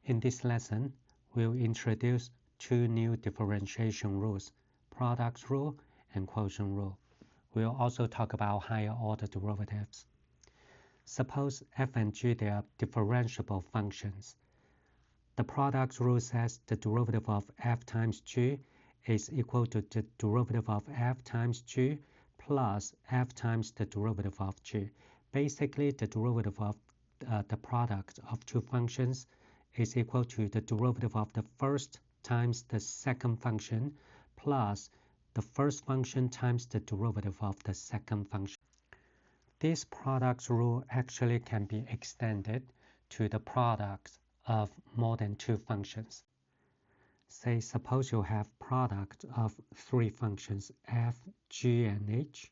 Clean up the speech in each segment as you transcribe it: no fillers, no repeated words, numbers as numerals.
In this lesson, we'll introduce two new differentiation rules, product rule and quotient rule. We'll also talk about higher order derivatives. Suppose f and g they are differentiable functions. The product rule says the derivative of f times g is equal to the derivative of f times g plus f times the derivative of g. Basically, the derivative of the product of two functions is equal to the derivative of the first times the second function plus the first function times the derivative of the second function. This product rule actually can be extended to the product of more than two functions. Say, suppose you have product of three functions, f, g, and h.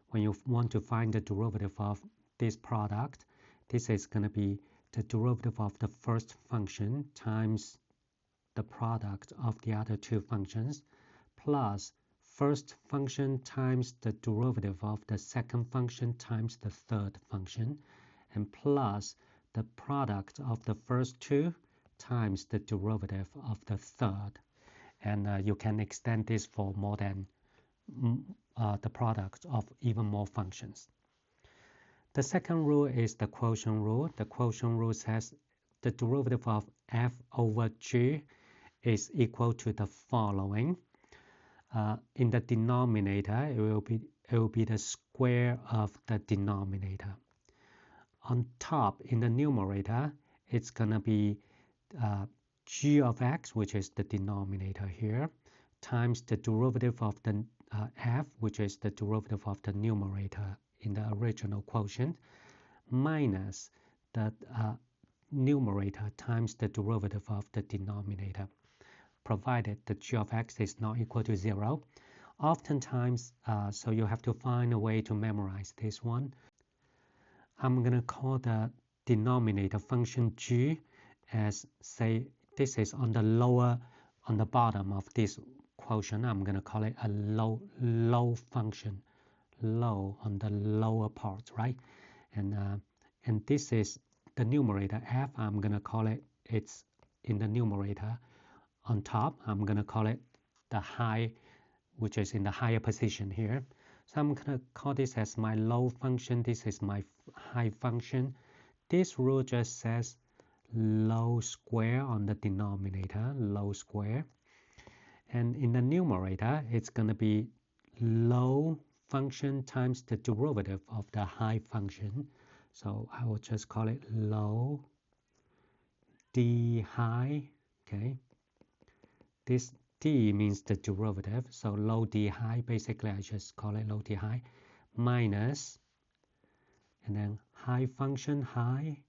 When you want to find the derivative of this product, this is going to be the derivative of the first function times the product of the other two functions plus first function times the derivative of the second function times the third function and plus the product of the first two times the derivative of the third. And you can extend this for more than the product of even more functions. The second rule is the quotient rule. The quotient rule says the derivative of f over g is equal to the following. In the denominator, it will be the square of the denominator. On top, in the numerator, it's going to be g of x, which is the denominator here, times the derivative of the f, which is the derivative of the numerator in the original quotient, minus the numerator times the derivative of the denominator, provided the g of x is not equal to 0. Oftentimes, so you have to find a way to memorize this one. I'm going to call the denominator function g as, say, this is on the bottom of this quotient. I'm going to call it a low function, low on the lower part, right? And this is the numerator f. I'm going to call it, it's in the numerator. On top, I'm going to call it the high, which is in the higher position here. So I'm going to call this as my low function. This is my high function. This rule just says low square on the denominator, low square. And in the numerator, it's going to be low function times the derivative of the high function. So I will just call it low d high, okay? This d means the derivative, so low d high, basically I just call it low d high, minus, and then high function high,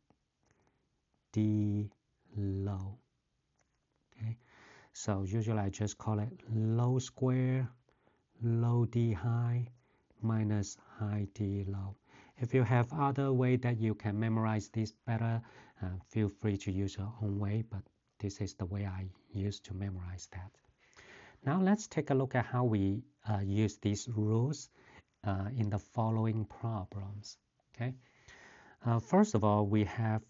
d low, okay? So usually I just call it low square, low d high, minus high d low. If you have other way that you can memorize this better, feel free to use your own way, but this is the way I used to memorize that. Now let's take a look at how we use these rules in the following problems. Okay. First of all, we have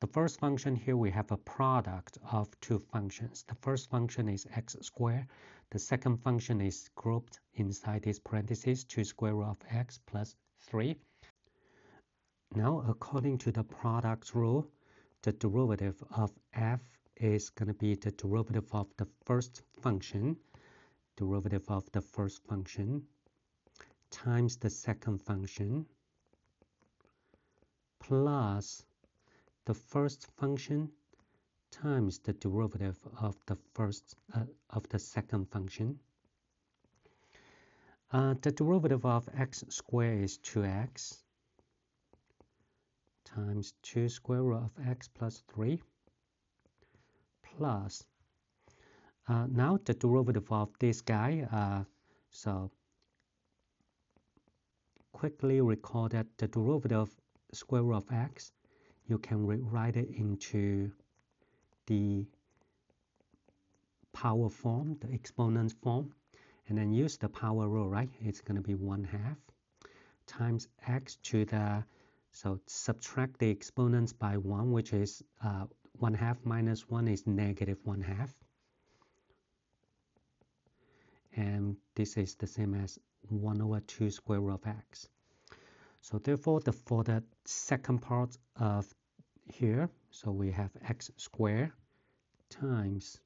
the first function here. We have a product of two functions. The first function is x squared. The second function is grouped inside this parentheses, 2 square root of x plus 3. Now, according to the product rule, the derivative of f is going to be the derivative of the first function, times the second function plus the first function times the derivative of the second function. The derivative of x squared is 2x times 2 square root of x plus 3 plus, now the derivative of this guy, so quickly recall that the derivative of square root of x, you can rewrite it into the power form, the exponent form, and then use the power rule, right? It's going to be 1/2 times x to the, so subtract the exponents by 1, which is 1 half minus 1 is negative 1 half. And this is the same as 1 over 2 square root of x. So therefore, for the second part of here, so we have x squared times,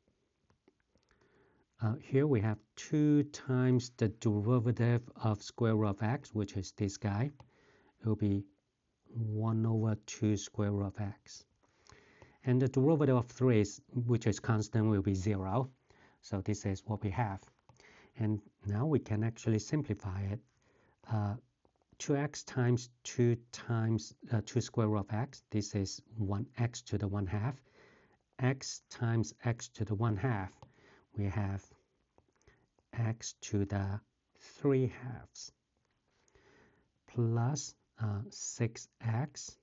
here we have 2 times the derivative of square root of x, which is this guy. It will be 1 over 2 square root of x. And the derivative of 3, which is constant, will be 0. So this is what we have. And now we can actually simplify it. 2x times 2 times 2 square root of x. This is 1x to the 1 half. X times x to the 1 half. We have x to the 3 halves plus 6x.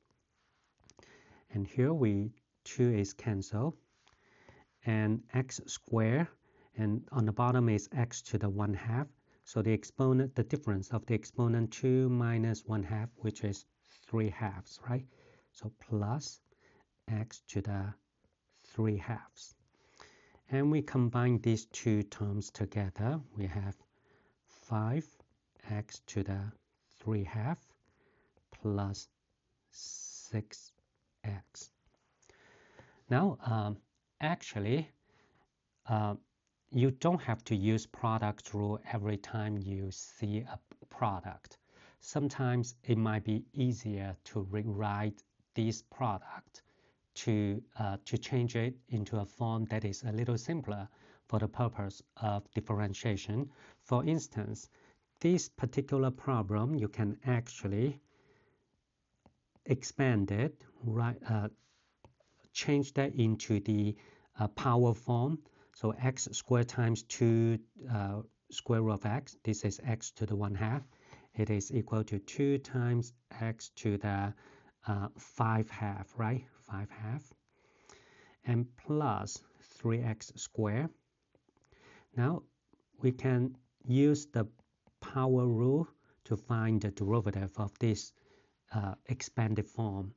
And here 2 is cancelled. And x squared. And on the bottom is x to the 1 half. So the exponent, the difference of the exponent 2 minus 1 half, which is 3 halves, right? So plus x to the 3 halves. And we combine these two terms together. We have 5x to the 3 half plus 6x. Now, actually, you don't have to use product rule every time you see a product. Sometimes it might be easier to rewrite this product to change it into a form that is a little simpler for the purpose of differentiation. For instance, this particular problem, you can actually expand it, change that into the power form. So x squared times 2 square root of x, this is x to the 1 half. It is equal to 2 times x to the 5 half, right? 5 half. And plus 3x squared. Now we can use the power rule to find the derivative of this expanded form.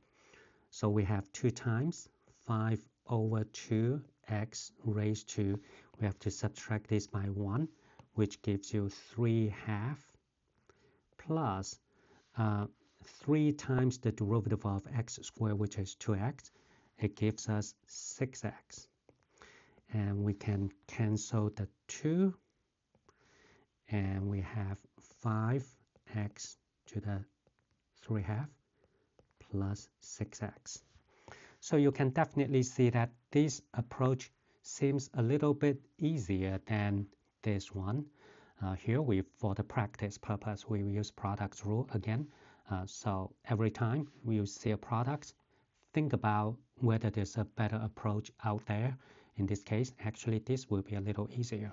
So we have 2 times 5 over 2x raised to, we have to subtract this by 1, which gives you 3 half plus 3 times the derivative of x squared, which is 2x. It gives us 6x. And we can cancel the 2. And we have 5x to the 3 half plus 6x. So you can definitely see that this approach seems a little bit easier than this one. Here, for the practice purpose, we use product rule again. So every time we see a product, think about whether there's a better approach out there. In this case, actually, this will be a little easier.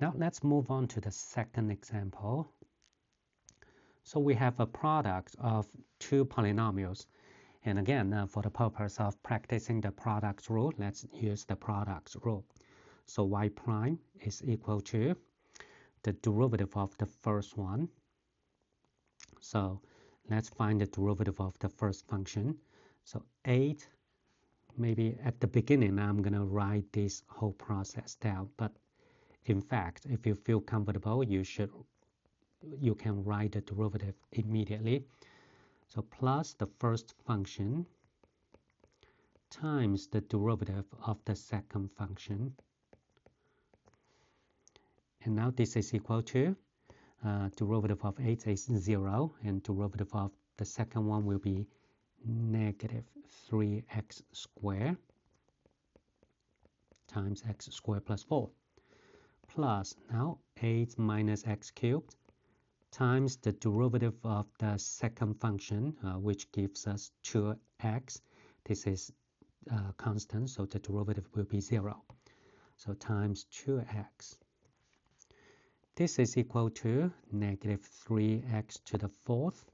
Now let's move on to the second example. So we have a product of 2 polynomials. And again, for the purpose of practicing the product rule, let's use the product rule. So y prime is equal to the derivative of the first one. So let's find the derivative of the first function. So 8, maybe at the beginning, I'm going to write this whole process down. But in fact, if you feel comfortable, you can write the derivative immediately. So plus the first function times the derivative of the second function. And now this is equal to derivative of 8 is 0, and derivative of the second one will be negative 3x squared times x squared plus 4. Plus now 8 minus x cubed times the derivative of the second function, which gives us 2x. This is constant, so the derivative will be 0. So times 2x. This is equal to negative 3x to the 4th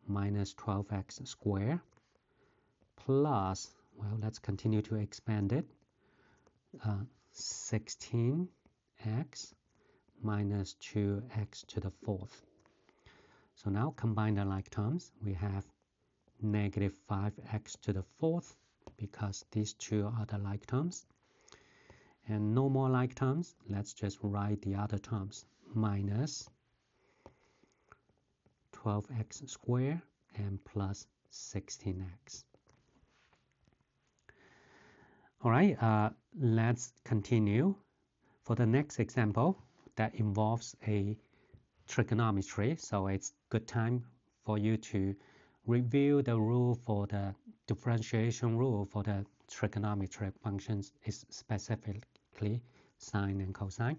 minus 12x squared plus, well, let's continue to expand it, 16x minus 2x to the 4th. So now combine the like terms. We have negative 5x to the 4th because these two are the like terms. And no more like terms, let's just write the other terms. Minus 12x squared and plus 16x. All right, let's continue. For the next example, that involves a trigonometry, so it's good time for you to review the rule for the differentiation rule for the trigonometric functions, is specifically sine and cosine.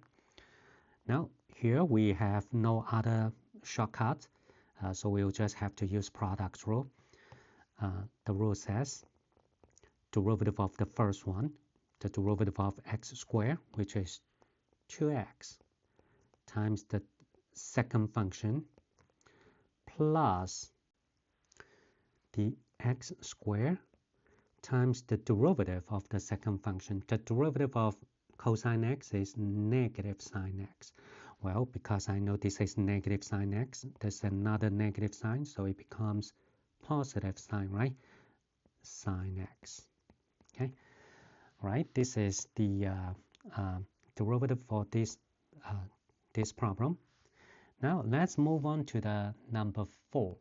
Now here we have no other shortcut, so we'll just have to use product rule. The rule says derivative of the first one, the derivative of x squared, which is 2x, times the second function plus the x squared times the derivative of the second function. The derivative of cosine x is negative sine x. Well, because I know this is negative sine x, there's another negative sign, so it becomes positive sine, right? Sine x. Okay, all right, this is the derivative for this problem. Now let's move on to the number 4.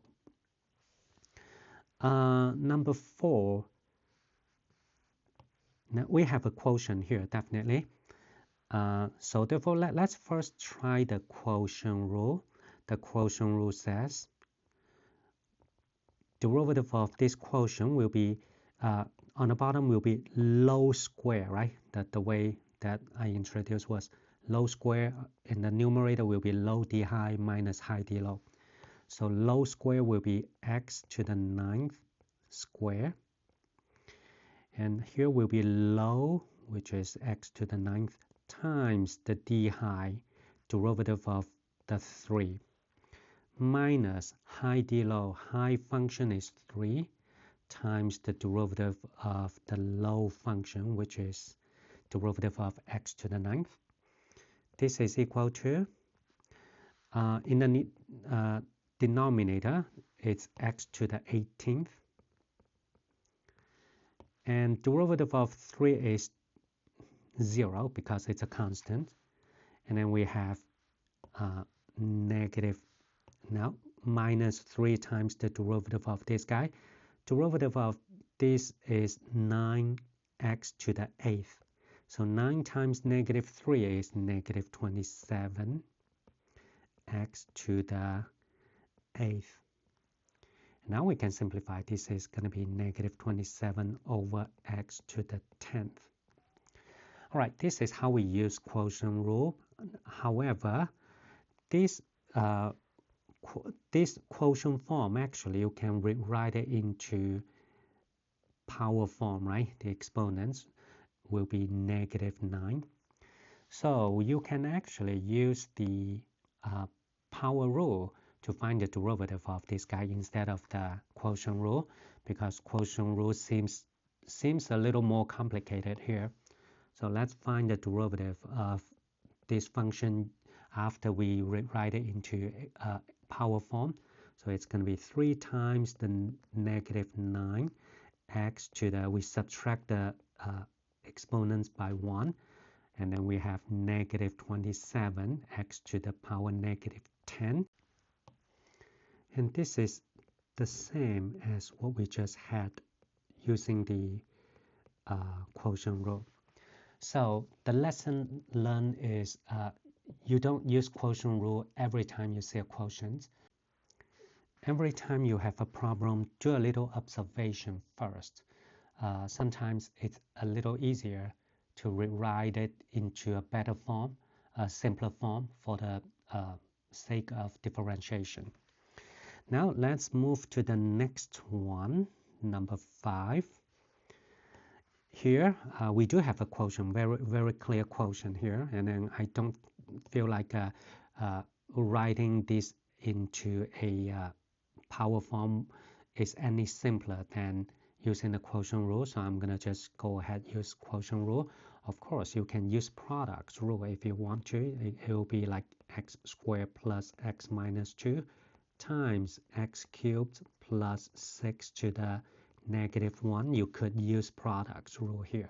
Number 4, now we have a quotient here, definitely. So therefore, let's first try the quotient rule. The quotient rule says derivative of this quotient will be, on the bottom will be low square, right? That the way that I introduced was low square. In the numerator will be low d high minus high d low. So low square will be x to the 9th square. And here will be low, which is x to the 9th, times the d high, derivative of the 3, minus high d low, high function is 3, times the derivative of the low function, which is derivative of x to the 9th. This is equal to, in the denominator, it's x to the 18th. And derivative of 3 is 0 because it's a constant. And then we have negative, now minus 3 times the derivative of this guy. Derivative of this is 9x to the 8th. So 9 times negative 3 is negative 27 x to the 8th. Now we can simplify. This is going to be negative 27 over x to the 10th. All right, this is how we use quotient rule. However, this quotient form, actually, you can rewrite it into power form, right? The exponents will be negative 9. So you can actually use the power rule to find the derivative of this guy instead of the quotient rule, because quotient rule seems a little more complicated here. So let's find the derivative of this function after we rewrite it into power form. So it's going to be 3 times the negative 9 x to the, we subtract the exponents by 1, and then we have negative 27 x to the power negative 10. And this is the same as what we just had using the quotient rule. So the lesson learned is you don't use quotient rule every time you see a quotient. Every time you have a problem, do a little observation first. Sometimes it's a little easier to rewrite it into a better form, a simpler form for the sake of differentiation. Now let's move to the next one, number 5. Here we do have a quotient, very clear quotient here, and then I don't feel like writing this into a power form is any simpler than using the quotient rule, so I'm gonna just go ahead use quotient rule. Of course, you can use product rule if you want to. It will be like x squared plus x minus 2 times x cubed plus 6 to the -1, you could use products rule here.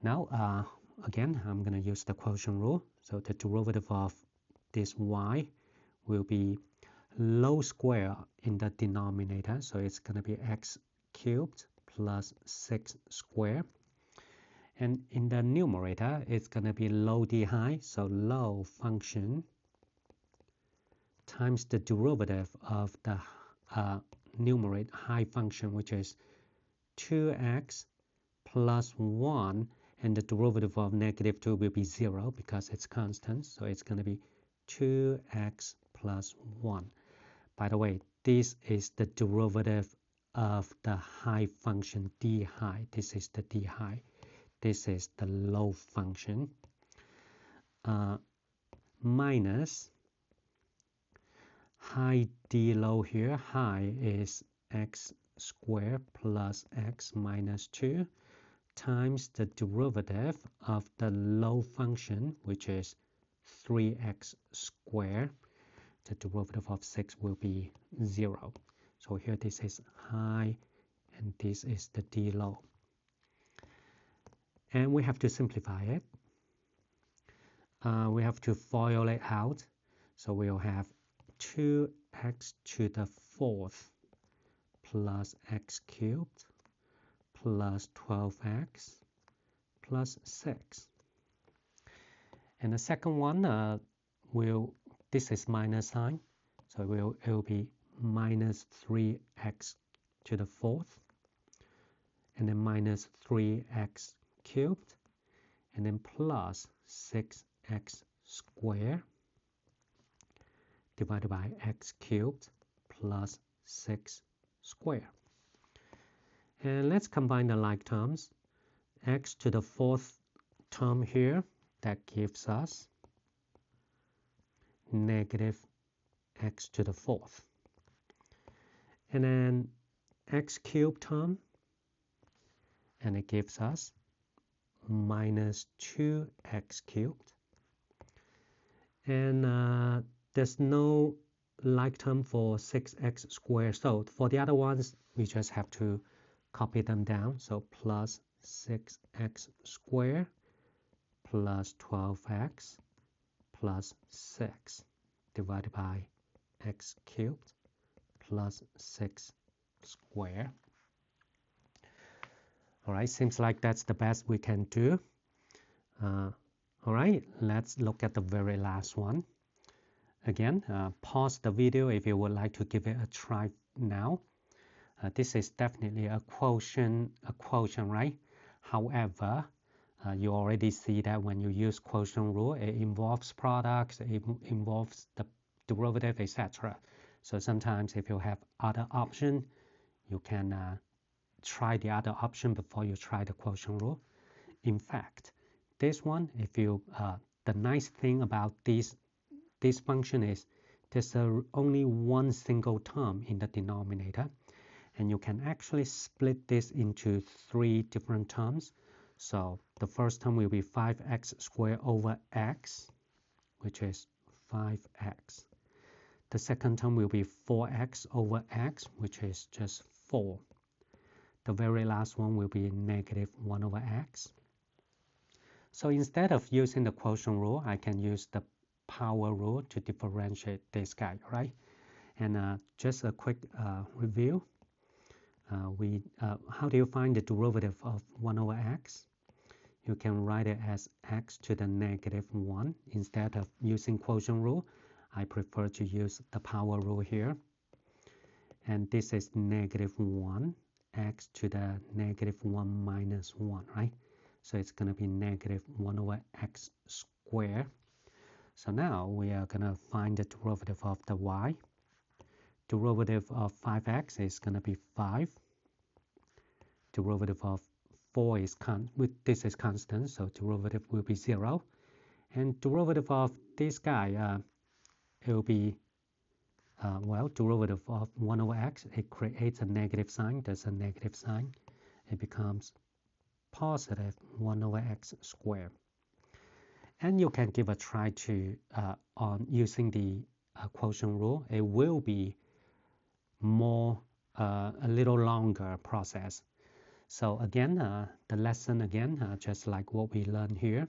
Now, again, I'm going to use the quotient rule. So the derivative of this y will be low square in the denominator. So it's going to be x cubed plus 6 squared. And in the numerator, it's going to be low d high. So low function times the derivative of the numerator high function, which is 2x plus 1, and the derivative of -2 will be 0 because it's constant, so it's going to be 2x plus 1. By the way, this is the derivative of the high function d high. This is the d high. This is the low function. Minus high d low here. High is x squared plus x minus 2 times the derivative of the low function, which is 3x squared. The derivative of 6 will be 0. So here this is high and this is the d low. And we have to simplify it. We have to FOIL it out. So we'll have 2x to the 4th plus x cubed plus 12x plus 6. And the second one this is minus sign, so it will be minus 3x to the 4th, and then minus 3x cubed, and then plus 6x squared divided by x cubed plus 6 squared. And let's combine the like terms. X to the 4th term here, that gives us negative x to the 4th. And then x cubed term, and it gives us minus 2x cubed. And there's no like term for 6x squared. So for the other ones, we just have to copy them down. So plus 6x squared plus 12x plus 6 divided by x cubed plus 6 squared. All right, seems like that's the best we can do. All right, let's look at the very last one. Again, pause the video if you would like to give it a try now. This is definitely a quotient, right? However, you already see that when you use quotient rule, it involves products, it involves the derivative, etc. So sometimes if you have other option, you can try the other option before you try the quotient rule. In fact, this one, the nice thing about this function is there's only one single term in the denominator, and you can actually split this into 3 different terms. So the first term will be 5x squared over x, which is 5x. The second term will be 4x over x, which is just 4. The very last one will be -1 over x. So instead of using the quotient rule, I can use the power rule to differentiate this guy, right? And just a quick review. How do you find the derivative of 1 over x? You can write it as x to the -1. Instead of using quotient rule, I prefer to use the power rule here. And this is -1, x to the -1 minus 1, right? So it's going to be -1 over x squared. So now we are going to find the derivative of the y. Derivative of 5x is going to be 5. Derivative of 4 is this is constant, so derivative will be 0. And derivative of this guy, it will be, derivative of 1 over x, it creates a negative sign. There's a negative sign. It becomes positive 1 over x squared. And you can give a try to on using the quotient rule. It will be more a little longer process. So again, the lesson again, just like what we learned here,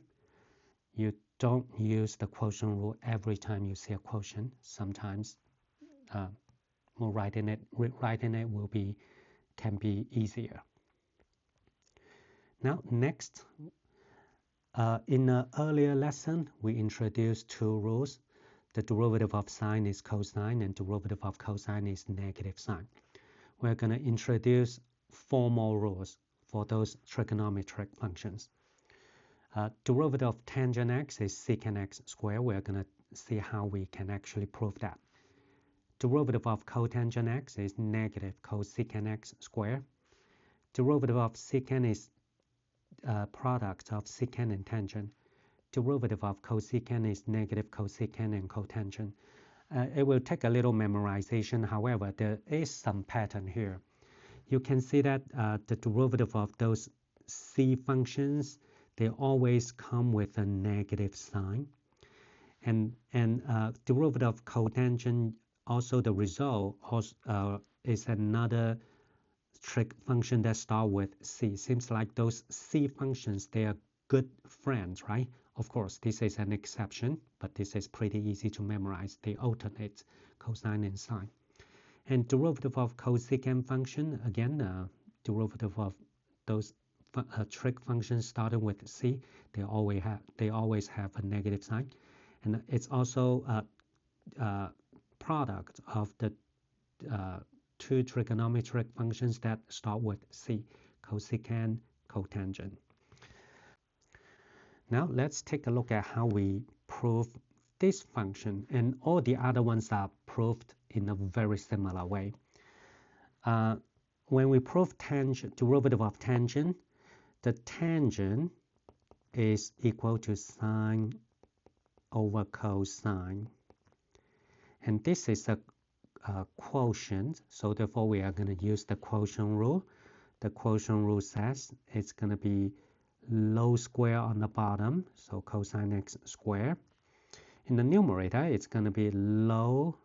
you don't use the quotient rule every time you see a quotient. Sometimes rewriting it can be easier. Now next, in an earlier lesson, we introduced two rules. The derivative of sine is cosine, and derivative of cosine is negative sine. We're going to introduce four more rules for those trigonometric functions. Derivative of tangent x is secant x squared. We're going to see how we can actually prove that. Derivative of cotangent x is negative cosecant x squared. Derivative of secant is product of secant and tangent. Derivative of cosecant is negative cosecant and cotangent. It will take a little memorization. However, there is some pattern here. You can see that the derivative of those c functions, they always come with a negative sign. And derivative of cotangent, also the result is another trig function that start with c. Seems like those c functions, they are good friends, right? Of course, this is an exception, but this is pretty easy to memorize. They alternate cosine and sine. And derivative of cosecant function, again, derivative of those trig functions starting with c, they always have a negative sign. And it's also a product of the two trigonometric functions that start with c, cosecant, cotangent. Now let's take a look at how we prove this function, and all the other ones are proved in a very similar way. When we prove derivative of tangent, the tangent is equal to sine over cosine, and this is a quotient, so therefore we are going to use the quotient rule. The quotient rule says it's going to be low square on the bottom, so cosine x squared. In the numerator, it's going to be low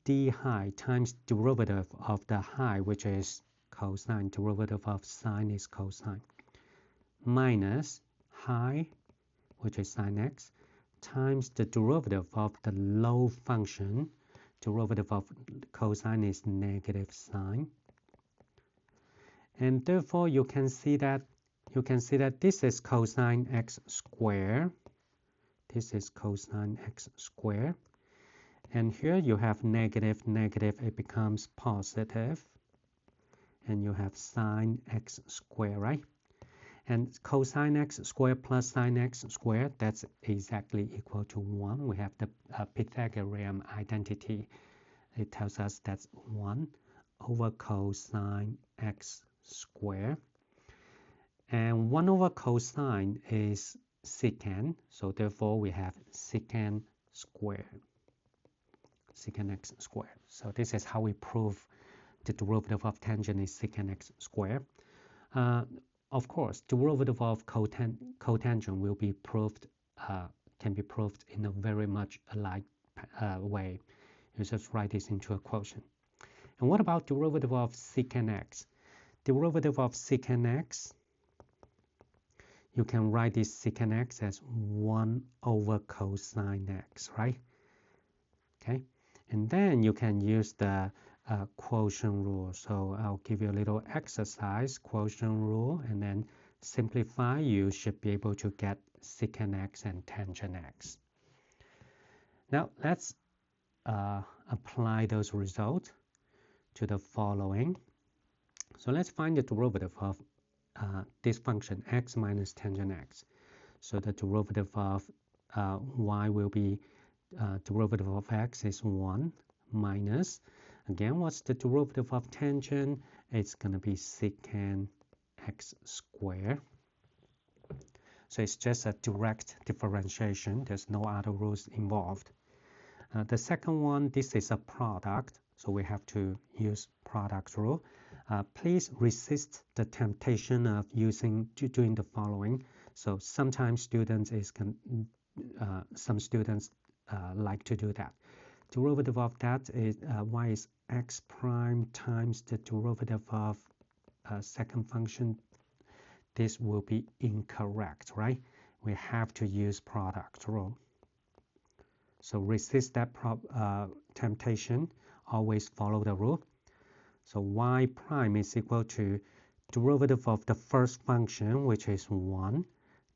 d high times derivative of the high, which is cosine. Derivative of sine is cosine, minus high, which is sine x, times the derivative of the low function. Derivative of cosine is negative sine. And therefore, you can see that this is cosine x squared. This is cosine x squared. And here you have negative, it becomes positive. And you have sine x squared, right? And cosine x squared plus sine x squared, that's exactly equal to 1. We have the Pythagorean identity. It tells us that's 1 over cosine x squared. And 1 over cosine is secant, so therefore we have secant squared, secant x squared. So this is how we prove the derivative of tangent is secant x squared. Of course, derivative of cotangent will be proved, can be proved in a very much alike way. You just write this into a quotient. And what about derivative of secant x? Derivative of secant x, you can write this secant x as 1 over cosine x, right? Okay, and then you can use the quotient rule. So I'll give you a little exercise, quotient rule, and then simplify. You should be able to get secant x and tangent x. Now let's apply those results to the following. So let's find the derivative of this function x minus tangent x. So the derivative of y will be derivative of x is 1 minus, again, what's the derivative of tangent? It's going to be secant x squared. So it's just a direct differentiation. There's no other rules involved. The second one, this is a product, so we have to use product rule. Please resist the temptation of doing the following. So sometimes some students like to do that. derivative of that is y is x prime times the derivative of second function. This will be incorrect, right? We have to use product rule. So resist that temptation. Always follow the rule. So y prime is equal to derivative of the first function, which is 1,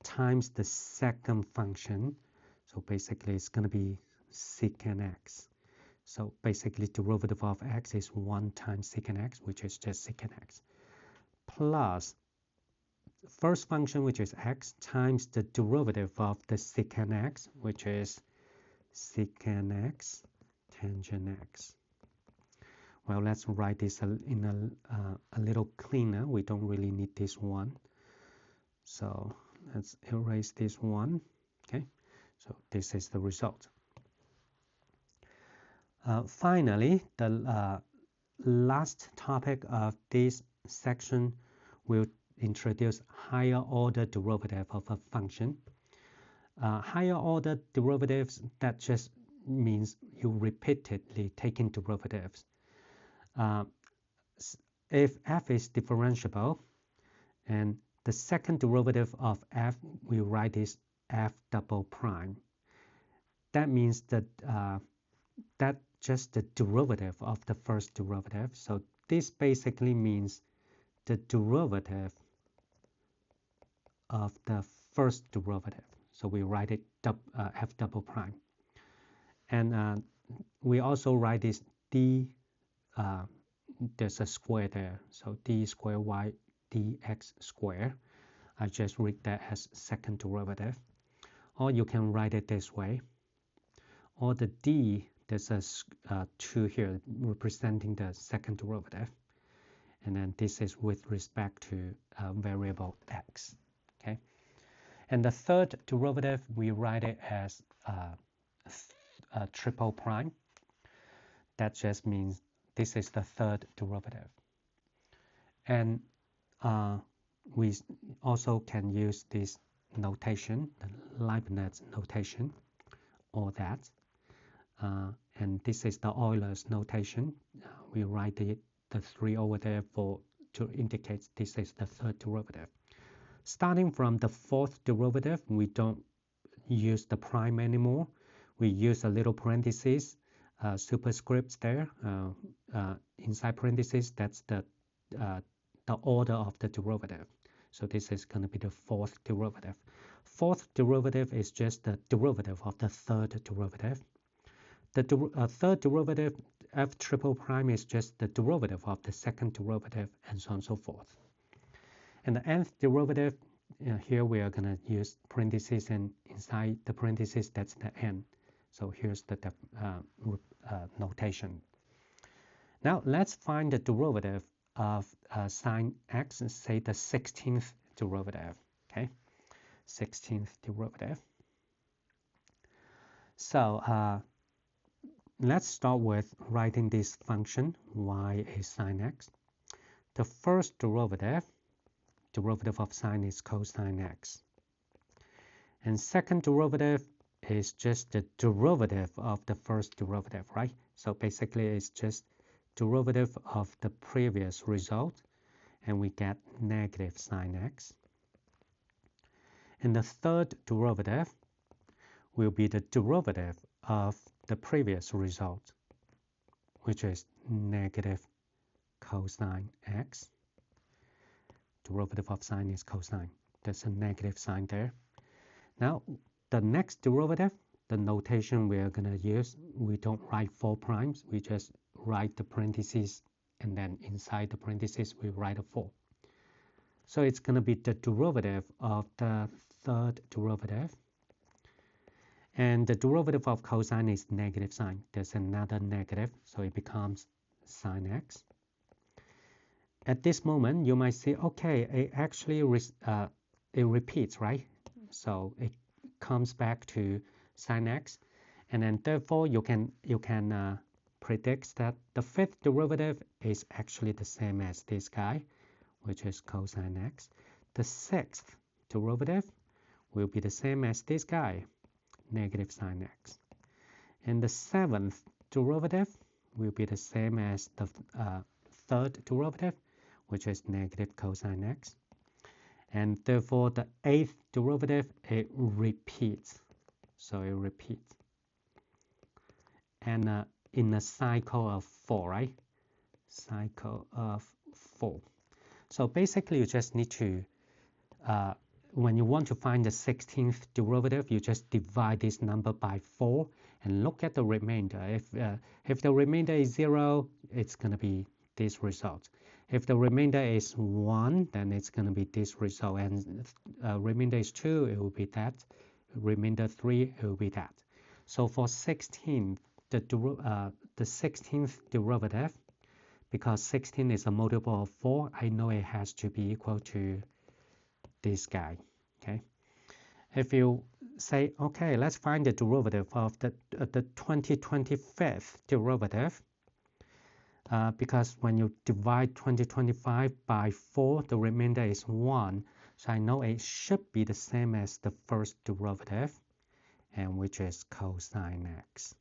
times the second function. So basically, it's going to be secant x. So basically, derivative of x is 1 times secant x, which is just secant x, plus first function, which is x, times the derivative of the secant x, which is secant x tangent x. Well, let's write this in a little cleaner. We don't really need this one. So let's erase this one. Okay, so this is the result. Finally, the last topic of this section will introduce higher order derivative of a function. Higher order derivatives, that just means you repeatedly taking derivatives. If f is differentiable and the second derivative of f, we write this f double prime. That means that that's just the derivative of the first derivative. So this basically means the derivative of the first derivative. So we write it f double prime. And we also write this d, there's a square there. So d square y dx square. I just read that as second derivative. Or you can write it this way. Or the d, there's a 2 here representing the second derivative. And then this is with respect to variable x. Okay. And the third derivative, we write it as triple prime. That just means this is the third derivative. And we also can use this notation, the Leibniz notation, or that. And this is the Euler's notation. We write the 3 over there to indicate this is the third derivative. Starting from the fourth derivative, we don't use the prime anymore. We use a little parenthesis, superscripts there. Inside parentheses, that's the order of the derivative. So this is going to be the fourth derivative. Fourth derivative is just the derivative of the third derivative. The third derivative, f triple prime, is just the derivative of the second derivative, and so on and so forth. And the nth derivative, here we are going to use parentheses, and inside the parentheses, that's the n. So here's the notation. Now let's find the derivative of sine x, say the 16th derivative. Okay, 16th derivative. So let's start with writing this function y is sine x. The first derivative of sine is cosine x. And second derivative is just the derivative of the first derivative, right? So basically it's just derivative of the previous result, and we get negative sine x. And the third derivative will be the derivative of the previous result, which is negative cosine x. Derivative of sine is cosine. There's a negative sign there. Now, the next derivative, the notation we are going to use, we don't write 4 primes. We just write the parentheses, and then inside the parentheses, we write a 4. So it's going to be the derivative of the third derivative. And the derivative of cosine is negative sine. There's another negative, so it becomes sine x. At this moment, you might say, okay, it actually it repeats, right? So it comes back to sine x, and then therefore you can predict that the fifth derivative is actually the same as this guy, which is cosine x. The sixth derivative will be the same as this guy, negative sine x. And the seventh derivative will be the same as the third derivative, which is negative cosine x. And therefore, the eighth derivative, it repeats. So it repeats. And in a cycle of 4, right? Cycle of 4. So basically, you just need to, when you want to find the 16th derivative, you just divide this number by 4 and look at the remainder. If the remainder is 0, it's going to be this result. If the remainder is 1, then it's going to be this result. And remainder is 2, it will be that. Remainder 3, it will be that. So for 16, the 16th derivative, because 16 is a multiple of 4, I know it has to be equal to this guy, okay? If you say, okay, let's find the derivative of the 2025th derivative, because when you divide 2025 by 4, the remainder is 1. So I know it should be the same as the first derivative, and which is cosine x.